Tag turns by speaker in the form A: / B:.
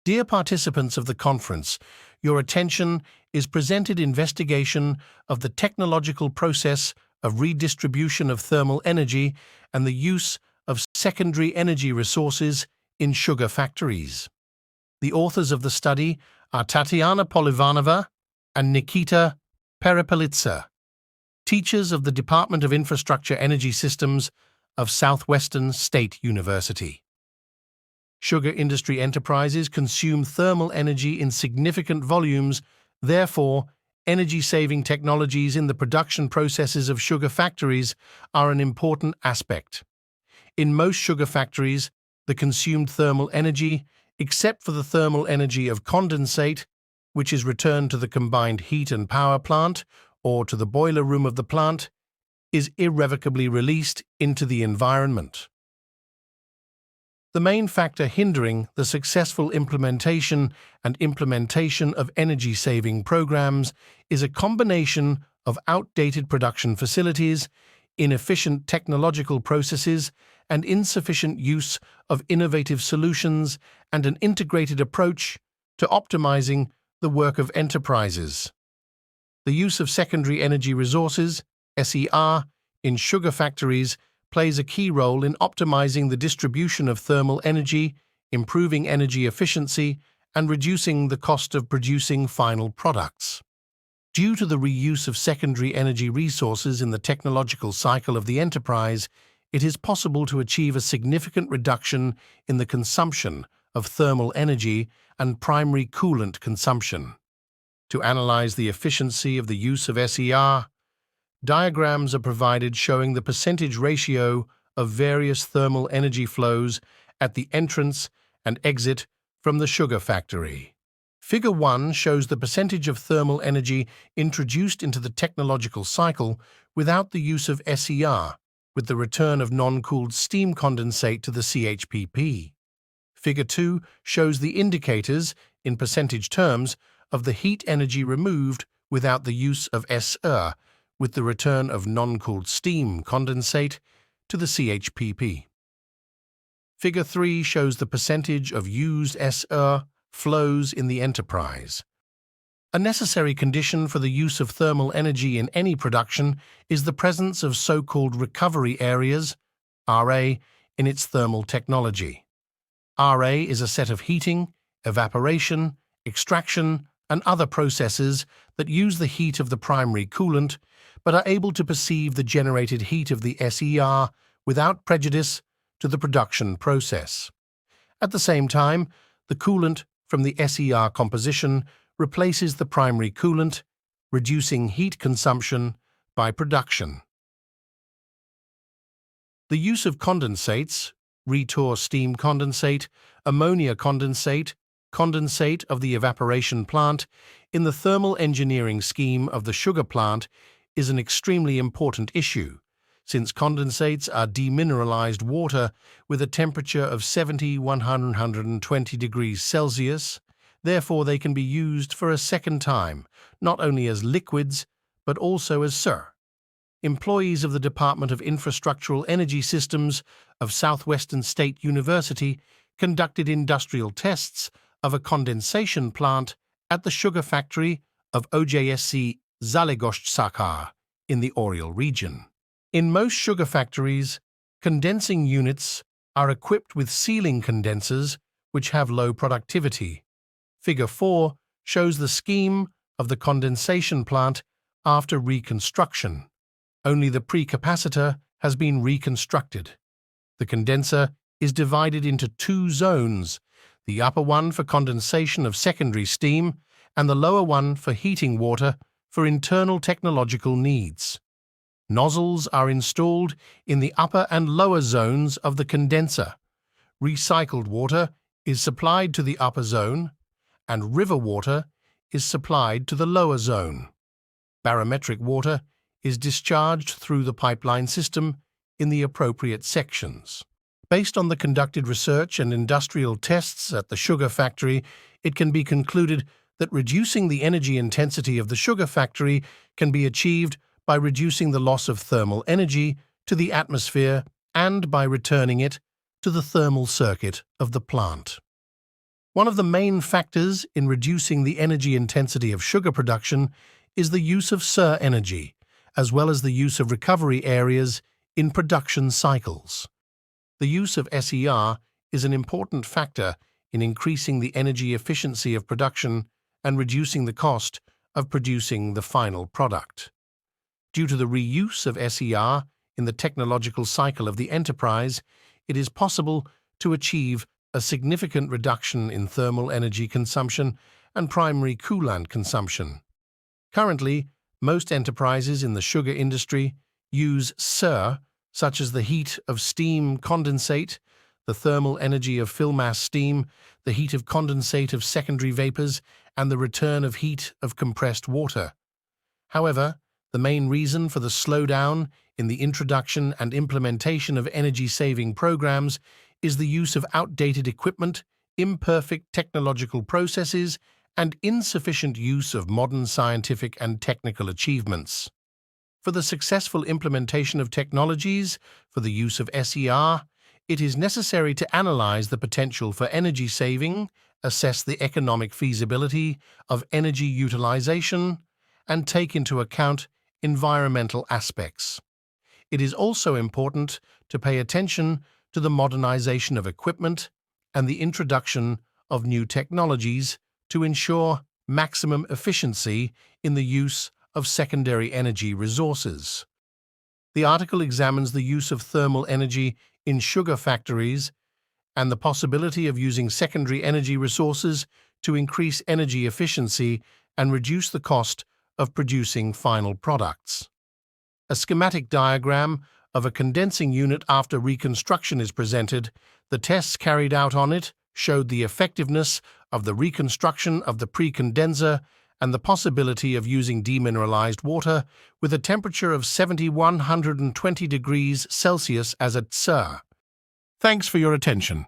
A: Dear participants of the conference, your attention is presented investigation of the technological process of redistribution of thermal energy and the use of secondary energy resources in sugar factories. The authors of the study are Tatiana Polivanova and Nikita Perepelitsa, teachers of the Department of Infrastructure Energy Systems of Southwestern State University. Sugar industry enterprises consume thermal energy in significant volumes, therefore, energy-saving technologies in the production processes of sugar factories are an important aspect. In most sugar factories, the consumed thermal energy, except for the thermal energy of condensate, which is returned to the combined heat and power plant or to the boiler room of the plant, is irrevocably released into the environment. The main factor hindering the successful implementation of energy-saving programs is a combination of outdated production facilities, inefficient technological processes, and insufficient use of innovative solutions and an integrated approach to optimizing the work of enterprises. The use of secondary energy resources, SER, in sugar factories plays a key role in optimizing the distribution of thermal energy, improving energy efficiency, and reducing the cost of producing final products. Due to the reuse of secondary energy resources in the technological cycle of the enterprise, it is possible to achieve a significant reduction in the consumption of thermal energy and primary coolant consumption. To analyze the efficiency of the use of SER, diagrams are provided showing the percentage ratio of various thermal energy flows at the entrance and exit from the sugar factory. Figure 1 shows the percentage of thermal energy introduced into the technological cycle without the use of SER, with the return of non-cooled steam condensate to the CHPP. Figure 2 shows the indicators, in percentage terms, of the heat energy removed without the use of SER, with the return of non-cooled steam condensate to the CHPP. Figure 3 shows the percentage of used SER flows in the enterprise. A necessary condition for the use of thermal energy in any production is the presence of so-called recovery areas, RA, in its thermal technology. RA is a set of heating, evaporation, extraction, and other processes that use the heat of the primary coolant but are able to perceive the generated heat of the SER without prejudice to the production process. At the same time, the coolant from the SER composition replaces the primary coolant, reducing heat consumption by production. The use of condensates, retour steam condensate, ammonia condensate, condensate of the evaporation plant, in the thermal engineering scheme of the sugar plant is an extremely important issue, since condensates are demineralized water with a temperature of 70–120 degrees Celsius. Therefore, they can be used for a second time, not only as liquids, but also as SER. Employees of the Department of Infrastructural Energy Systems of Southwestern State University conducted industrial tests of a condensation plant at the sugar factory of OJSC Zalegosh in the Oriel region. In most sugar factories, condensing units are equipped with sealing condensers which have low productivity. Figure 4 shows the scheme of the condensation plant after reconstruction. Only the precapacitor has been reconstructed. The condenser is divided into two zones, the upper one for condensation of secondary steam and the lower one for heating water for internal technological needs. Nozzles are installed in the upper and lower zones of the condenser. Recycled water is supplied to the upper zone, and river water is supplied to the lower zone. Barometric water is discharged through the pipeline system in the appropriate sections. Based on the conducted research and industrial tests at the sugar factory, it can be concluded that reducing the energy intensity of the sugar factory can be achieved by reducing the loss of thermal energy to the atmosphere and by returning it to the thermal circuit of the plant. One of the main factors in reducing the energy intensity of sugar production is the use of SIR energy, as well as the use of recovery areas in production cycles. The use of SER is an important factor in increasing the energy efficiency of production and reducing the cost of producing the final product. Due to the reuse of SER in the technological cycle of the enterprise, it is possible to achieve a significant reduction in thermal energy consumption and primary coolant consumption. Currently, most enterprises in the sugar industry use SIR, such as the heat of steam condensate, the thermal energy of fill mass steam, the heat of condensate of secondary vapors, and the return of heat of compressed water. However, the main reason for the slowdown in the introduction and implementation of energy-saving programs is the use of outdated equipment, imperfect technological processes, and insufficient use of modern scientific and technical achievements. For the successful implementation of technologies for the use of SER, it is necessary to analyze the potential for energy saving, assess the economic feasibility of energy utilization, and take into account environmental aspects. It is also important to pay attention to the modernization of equipment and the introduction of new technologies to ensure maximum efficiency in the use of secondary energy resources. The article examines the use of thermal energy in sugar factories and the possibility of using secondary energy resources to increase energy efficiency and reduce the cost of producing final products. A schematic diagram of a condensing unit after reconstruction is presented. The tests carried out on it showed the effectiveness of the reconstruction of the pre-condenser and the possibility of using demineralized water with a temperature of 7,120 degrees Celsius as a SIR. Thanks for your attention.